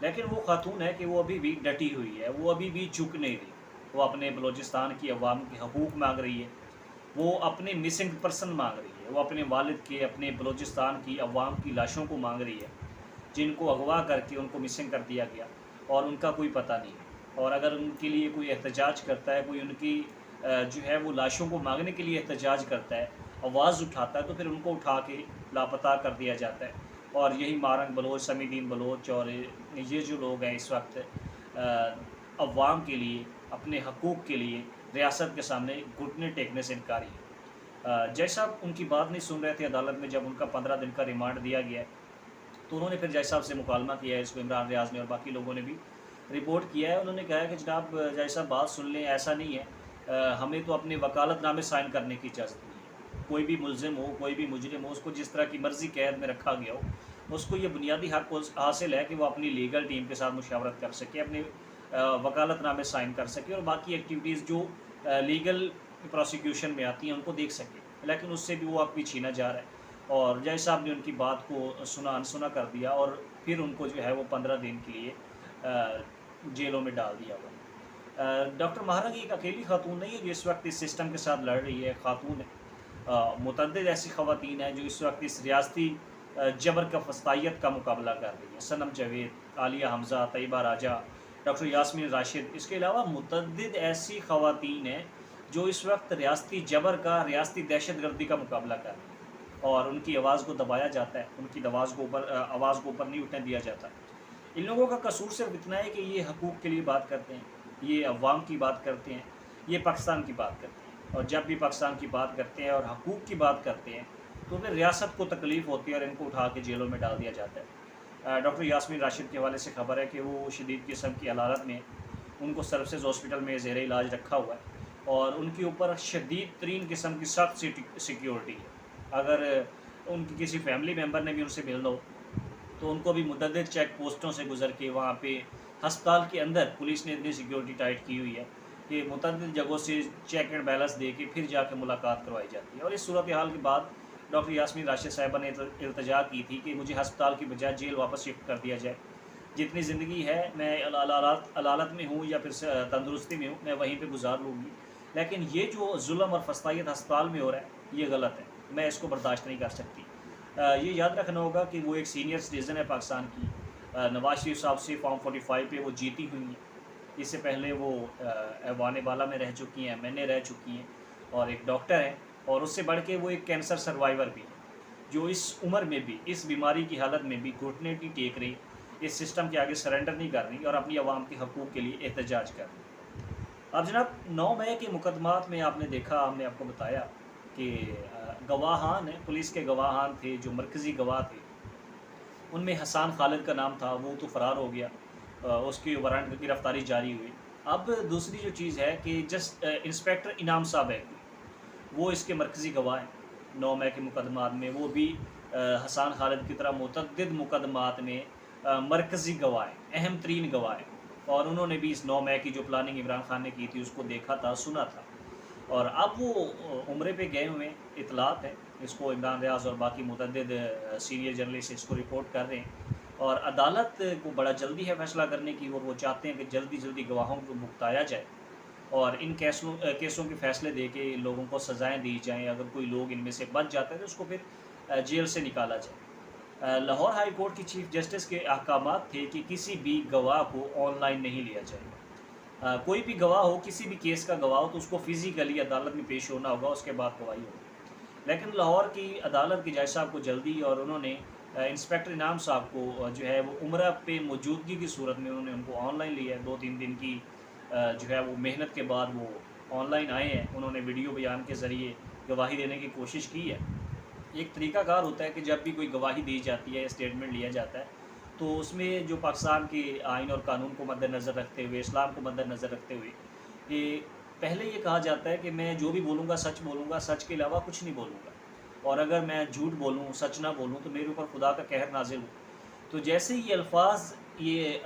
لیکن وہ خاتون ہے کہ وہ ابھی بھی ڈٹی ہوئی ہے، وہ ابھی بھی جھک نہیں رہی، وہ اپنے بلوچستان کی عوام کے حقوق مانگ رہی ہے، وہ اپنے مسنگ پرسن مانگ رہی ہے، وہ اپنے والد کے، اپنے بلوچستان کی عوام کی لاشوں کو مانگ رہی ہے، جن کو اغوا کر کے ان کو مسنگ کر دیا گیا اور ان کا کوئی پتہ نہیں ہے۔ اور اگر ان کے لیے کوئی احتجاج کرتا ہے، کوئی ان کی جو ہے وہ لاشوں کو مانگنے کے لیے احتجاج کرتا ہے، آواز اٹھاتا ہے، تو پھر ان کو اٹھا کے لاپتہ کر دیا جاتا ہے۔ اور یہی مارنگ بلوچ، سمیع الدین بلوچ اور یہ جو لوگ ہیں اس وقت عوام کے لیے، اپنے حقوق کے لیے ریاست کے سامنے گھٹنے ٹیکنے سے انکاری ہے۔ جج صاحب ان کی بات نہیں سن رہے تھے عدالت میں، جب ان کا 15 دن کا ریمانڈ دیا گیا ہے تو انہوں نے پھر جج صاحب سے مکالمہ کیا ہے، اس کو عمران ریاض نے اور باقی لوگوں نے بھی رپورٹ کیا ہے۔ انہوں نے کہا ہے کہ جناب جج صاحب بات سن لیں، ایسا نہیں ہے، ہمیں تو اپنے وکالت نامے سائن کرنے کی اجازت نہیں ہے۔ کوئی بھی ملزم ہو، کوئی بھی مجرم ہو، اس کو جس طرح کی مرضی قید میں رکھا گیا ہو، اس کو یہ بنیادی حق حاصل ہے کہ وہ اپنی لیگل ٹیم کے ساتھ مشاورت کر سکے، اپنے وکالت نامے سائن کر سکے اور باقی ایکٹیویٹیز جو لیگل پروسیکیوشن میں آتی ہیں ان کو دیکھ سکے، لیکن اس سے بھی وہ حق بھی چھینا جا رہا ہے۔ اور جج صاحب نے ان کی بات کو انسنا کر دیا اور پھر ان کو جو ہے وہ 15 دن کے لیے جیلوں میں ڈال دیا ہوا۔ ڈاکٹر مہرنگ ایک اکیلی خاتون نہیں ہے جو اس وقت اس سسٹم کے ساتھ لڑ رہی ہے، خاتون ہے، متعدد ایسی خواتین ہیں جو اس وقت اس ریاستی جبر کا فسطائیت کا مقابلہ کر رہی ہیں۔ صنم جاوید، عالیہ حمزہ، طیبہ راجہ، ڈاکٹر یاسمین راشد، اس کے علاوہ متعدد ایسی خواتین ہیں جو اس وقت ریاستی جبر کا، ریاستی دہشت گردی کا مقابلہ کر رہی ہیں اور ان کی آواز کو دبایا جاتا ہے، ان کی آواز کو اوپر نہیں اٹھنے دیا جاتا۔ ان لوگوں کا قصور صرف اتنا ہے کہ یہ حقوق کے لیے بات کرتے ہیں، یہ عوام کی بات کرتے ہیں، یہ پاکستان کی بات کرتے ہیں، اور جب بھی پاکستان کی بات کرتے ہیں اور حقوق کی بات کرتے ہیں تو پھر ریاست کو تکلیف ہوتی ہے اور ان کو اٹھا کے جیلوں میں ڈال دیا جاتا ہے۔ ڈاکٹر یاسمین راشد کے حوالے سے خبر ہے کہ وہ شدید قسم کی حرارت میں، ان کو سروسز ہاسپٹل میں زیر علاج رکھا ہوا ہے اور ان کے اوپر شدید ترین قسم کی سخت سیکیورٹی ہے۔ اگر ان کی کسی فیملی ممبر نے بھی ان سے ملنا ہو تو ان کو بھی متعدد چیک پوسٹوں سے گزر کے وہاں پہ ہسپتال کے اندر پولیس نے اتنی سیکیورٹی ٹائٹ کی ہوئی ہے کہ متعدد جگہوں سے چیک اینڈ بیلنس دے کے پھر جا کے ملاقات کروائی جاتی ہے۔ اور اس صورتحال کے بعد ڈاکٹر یاسمین راشد صاحبہ نے التجا کی تھی کہ مجھے ہسپتال کی بجائے جیل واپس شفٹ کر دیا جائے، جتنی زندگی ہے میں علالت میں ہوں یا پھر تندرستی میں ہوں، میں وہیں پہ گزار لوں گی، لیکن یہ جو ظلم اور فسطائیت ہسپتال میں ہو رہا ہے یہ غلط ہے، میں اس کو برداشت نہیں کر سکتی۔ یہ یاد رکھنا ہوگا کہ وہ ایک سینئر سٹیزن ہے پاکستان کی، نواز شریف صاحب سے فارم 45 پہ وہ جیتی ہوئی ہیں، اس سے پہلے وہ ایوان بالا میں رہ چکی ہیں، MNA رہ چکی ہیں اور ایک ڈاکٹر ہیں، اور اس سے بڑھ کے وہ ایک کینسر سروائیور بھی ہیں جو اس عمر میں بھی، اس بیماری کی حالت میں بھی گھٹنے نہیں ٹیک رہی، اس سسٹم کے آگے سرنڈر نہیں کر رہی اور اپنی عوام کے حقوق کے لیے احتجاج کر رہی۔ اب جناب 9 مئی کے مقدمات میں آپ نے دیکھا، ہم نے آپ کو بتایا کہ گواہان ہیں، پولیس کے گواہان تھے جو مرکزی گواہ تھے، ان میں حسان خالد کا نام تھا، وہ تو فرار ہو گیا، اس کی وارنٹ کی گرفتاری جاری ہوئی۔ اب دوسری جو چیز ہے کہ انسپیکٹر انعام صاحب ہے، وہ اس کے مرکزی گواہ ہیں 9 مئی کے مقدمات میں، وہ بھی حسان خالد کی طرح متعدد مقدمات میں مرکزی گواہ ہیں، اہم ترین گواہ ہیں، اور انہوں نے بھی اس 9 مئی کی جو پلاننگ عمران خان نے کی تھی اس کو دیکھا تھا، سنا تھا، اور اب وہ عمرے پہ گئے ہوئے اطلاعات ہیں، اس کو عمران ریاض اور باقی متعدد سینئر جرنلسٹ اس کو رپورٹ کر رہے ہیں، اور عدالت کو بڑا جلدی ہے فیصلہ کرنے کی، اور وہ چاہتے ہیں کہ جلدی جلدی گواہوں کو بھگتایا جائے اور ان کیسوں کے فیصلے دے کے لوگوں کو سزائیں دی جائیں، اگر کوئی لوگ ان میں سے بچ جاتا ہے تو اس کو پھر جیل سے نکالا جائے۔ لاہور ہائی کورٹ کی چیف جسٹس کے احکامات تھے کہ کسی بھی گواہ کو آن لائن نہیں لیا جائے، کوئی بھی گواہ ہو، کسی بھی کیس کا گواہ ہو تو اس کو فزیکلی عدالت میں پیش ہونا ہوگا، اس کے بعد گواہی ہوگی۔ لیکن لاہور کی عدالت کے جج صاحب کو جلدی، اور انہوں نے انسپیکٹر انعام صاحب کو جو ہے وہ عمرہ پہ موجودگی کی صورت میں انہوں نے ان کو آن لائن لیا ہے، 2-3 دن کی جو ہے وہ محنت کے بعد وہ آن لائن آئے ہیں، انہوں نے ویڈیو بیان کے ذریعے گواہی دینے کی کوشش کی ہے۔ ایک طریقہ کار ہوتا ہے کہ جب بھی کوئی گواہی دی جاتی ہے، اسٹیٹمنٹ لیا جاتا ہے، تو اس میں جو پاکستان کے آئین اور قانون کو مد نظر رکھتے ہوئے، اسلام کو مد نظر رکھتے ہوئے، کہ پہلے یہ کہا جاتا ہے کہ میں جو بھی بولوں گا سچ بولوں گا، سچ کے علاوہ کچھ نہیں بولوں گا، اور اگر میں جھوٹ بولوں، سچ نہ بولوں تو میرے اوپر خدا کا قہر نازل ہو۔ تو جیسے ہی یہ الفاظ، یہ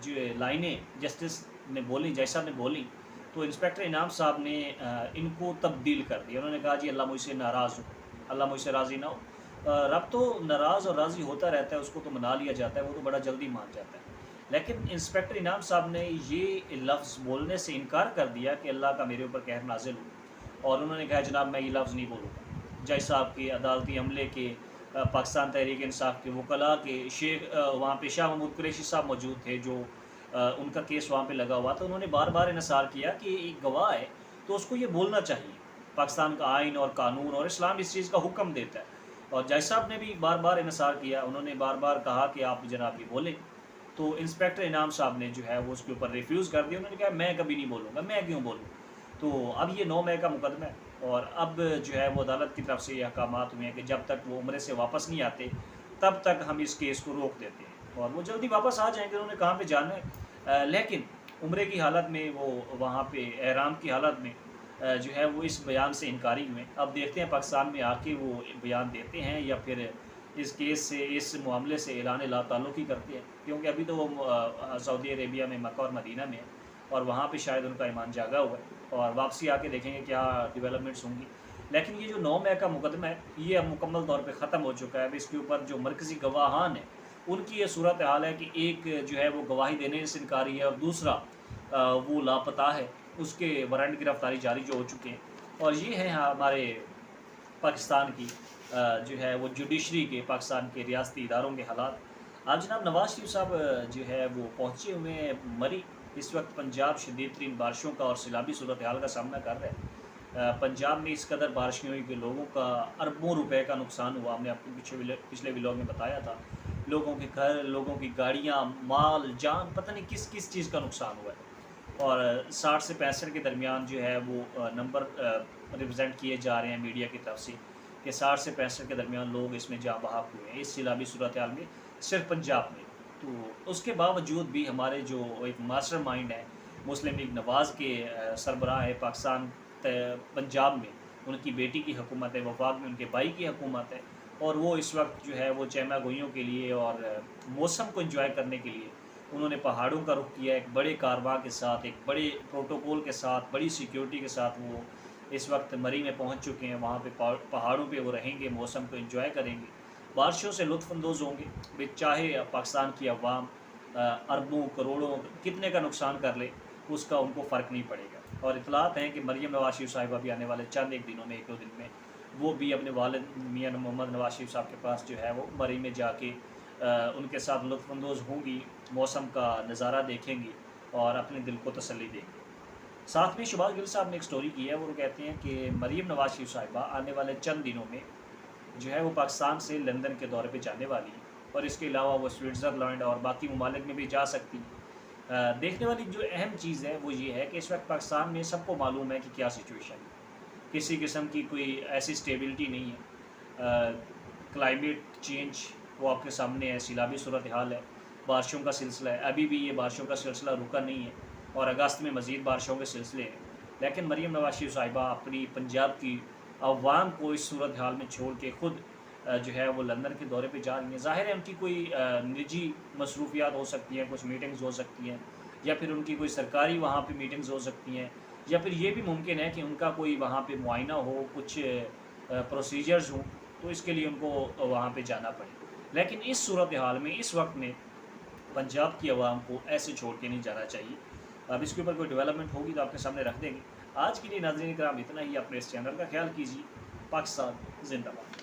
جو لائنیں جسٹس نے بولی، جج صاحب نے بولی، تو انسپیکٹر انعام صاحب نے ان کو تبدیل کر دیا، انہوں نے کہا جی اللہ مجھ سے ناراض ہو، اللہ مجھ سے راضی نہ ہو۔ رب تو ناراض اور راضی ہوتا رہتا ہے، اس کو تو منا لیا جاتا ہے، وہ تو بڑا جلدی مان جاتا ہے، لیکن انسپیکٹر انعام صاحب نے یہ لفظ بولنے سے انکار کر دیا کہ اللہ کا میرے اوپر قہر نازل ہو، اور انہوں نے کہا جناب میں یہ لفظ نہیں بولوں گا۔ جج صاحب کے عدالتی عملے کے، پاکستان تحریک انصاف کے وکلاء کے، وہاں پہ شاہ محمود قریشی صاحب موجود تھے جو ان کا کیس وہاں پہ لگا ہوا تھا، انہوں نے بار بار انحصار کیا کہ ایک گواہ ہے تو اس کو یہ بولنا چاہیے، پاکستان کا آئین اور قانون اور اسلام اس چیز کا حکم دیتا ہے۔ اور جج صاحب نے بھی بار بار انحصار کیا، انہوں نے بار بار کہا کہ آپ جناب یہ بولیں، تو انسپیکٹر انعام صاحب نے جو ہے وہ اس کے اوپر ریفیوز کر دیا، انہوں نے کہا میں کبھی نہیں بولوں گا، میں کیوں بولوں۔ تو اب یہ 9 مئی کا مقدمہ ہے، اور اب جو ہے وہ عدالت کی طرف سے یہ احکامات ہوئے ہیں کہ جب تک وہ عمرے سے واپس نہیں آتے تب تک ہم اس کیس کو روک دیتے ہیں، اور وہ جلدی واپس آ جائیں گے، انہوں نے کہاں پہ جانا ہے، لیکن عمرے کی حالت میں وہ وہاں پہ احرام کی حالت میں جو ہے وہ اس بیان سے انکاری ہوئے۔ اب دیکھتے ہیں پاکستان میں آ کے وہ بیان دیتے ہیں یا پھر اس کیس سے، اس معاملے سے اعلان لا تعلقی کرتے ہیں، کیونکہ ابھی تو وہ سعودی عربیہ میں مکہ اور مدینہ میں ہے، اور وہاں پہ شاید ان کا ایمان جاگا ہوا ہے، اور واپسی آ کے دیکھیں گے کیا ڈیولپمنٹس ہوں گی۔ لیکن یہ جو 9 مئی کا مقدمہ ہے یہ اب مکمل طور پہ ختم ہو چکا ہے۔ اب اس کے اوپر جو مرکزی گواہان ہیں ان کی یہ صورت حال ہے کہ ایک جو ہے وہ گواہی دینے سے انکاری ہے، اور دوسرا وہ لاپتہ ہے، اس کے وارنٹ گرفتاری جاری جو ہو چکے ہیں۔ اور یہ ہے ہمارے پاکستان کی جو ہے وہ جوڈیشری کے، پاکستان کے ریاستی اداروں کے حالات۔ آج جناب نواز شریف صاحب جو ہے وہ پہنچے ہوئے ہیں مری، اس وقت پنجاب شدید ترین بارشوں کا اور سیلابی صورتحال کا سامنا کر رہے ہیں۔ پنجاب میں اس قدر بارشیں ہوئی کہ لوگوں کا اربوں روپے کا نقصان ہوا، ہم نے آپ کو پچھلے ولاگ میں بتایا تھا، لوگوں کے گھر، لوگوں کی گاڑیاں، مال جان، پتہ نہیں کس کس چیز کا نقصان ہوا ہے۔ اور 60 سے 65 کے درمیان جو ہے وہ نمبر ریپرزینٹ کیے جا رہے ہیں میڈیا کی طرف سے کہ 60 سے 65 کے درمیان لوگ اس میں جاں بحق ہوئے ہیں اس سیلابی صورتحال میں، صرف پنجاب میں۔ تو اس کے باوجود بھی ہمارے جو ایک ماسٹر مائنڈ ہے مسلم لیگ نواز کے سربراہ ہے پاکستان پنجاب میں، ان کی بیٹی کی حکومت ہے، وفاق میں ان کے بھائی کی حکومت ہے، اور وہ اس وقت جو ہے وہ چیمہ گوئیوں کے لیے اور موسم کو انجوائے کرنے کے لیے انہوں نے پہاڑوں کا رخ کیا، ایک بڑے کارواں کے ساتھ، ایک بڑے پروٹوکول کے ساتھ، بڑی سیکیورٹی کے ساتھ وہ اس وقت مری میں پہنچ چکے ہیں۔ وہاں پہ پہاڑوں پہ وہ رہیں گے، موسم کو انجوائے کریں گے، بارشوں سے لطف اندوز ہوں گے، چاہے پاکستان کی عوام اربوں کروڑوں کتنے کا نقصان کر لے اس کا ان کو فرق نہیں پڑے گا۔ اور اطلاعات ہیں کہ مریم نواز شریف صاحبہ بھی آنے والے چند ایک دنوں میں، 1-2 دن میں، وہ بھی اپنے والد میاں محمد نواز شریف صاحب کے پاس جو ہے وہ مری میں جا کے ان کے ساتھ لطف اندوز ہوں گی، موسم کا نظارہ دیکھیں گی اور اپنے دل کو تسلی دیں گے۔ ساتھ میں شہباز گل صاحب نے ایک سٹوری کی ہے، وہ کہتے ہیں کہ مریم نواز شریف صاحبہ آنے والے چند دنوں میں جو ہے وہ پاکستان سے لندن کے دورے پہ جانے والی ہیں، اور اس کے علاوہ وہ سوئٹزرلینڈ اور باقی ممالک میں بھی جا سکتی ہیں۔ دیکھنے والی جو اہم چیز ہے وہ یہ ہے کہ اس وقت پاکستان میں سب کو معلوم ہے کہ کیا سچویشن ہے، کسی قسم کی کوئی ایسی سٹیبلٹی نہیں ہے، کلائمیٹ چینج وہ آپ کے سامنے ہے، سیلابی صورتحال ہے، بارشوں کا سلسلہ ہے، ابھی بھی یہ بارشوں کا سلسلہ رکا نہیں ہے، اور اگست میں مزید بارشوں کے سلسلے ہیں۔ لیکن مریم نواز شریف صاحبہ اپنی پنجاب کی عوام کو اس صورتحال میں چھوڑ کے خود جو ہے وہ لندن کے دورے پہ جا رہی ہیں۔ ظاہر ہے ان کی کوئی نجی مصروفیات ہو سکتی ہیں، کچھ میٹنگز ہو سکتی ہیں، یا پھر ان کی کوئی سرکاری وہاں پہ میٹنگز ہو سکتی ہیں، یا پھر یہ بھی ممکن ہے کہ ان کا کوئی وہاں پہ معائنہ ہو، کچھ پروسیجرز ہوں، تو اس کے لیے ان کو وہاں پہ جانا پڑے۔ لیکن اس صورتحال میں، اس وقت میں پنجاب کی عوام کو ایسے چھوڑ کے نہیں جانا چاہیے۔ اب اس کے اوپر کوئی ڈیولپمنٹ ہوگی تو آپ کے سامنے رکھ دیں گے۔ آج کے لیے ناظرین کرام اتنا ہی، اپنے اس چینل کا خیال کیجیے۔ پاکستان زندہ باد۔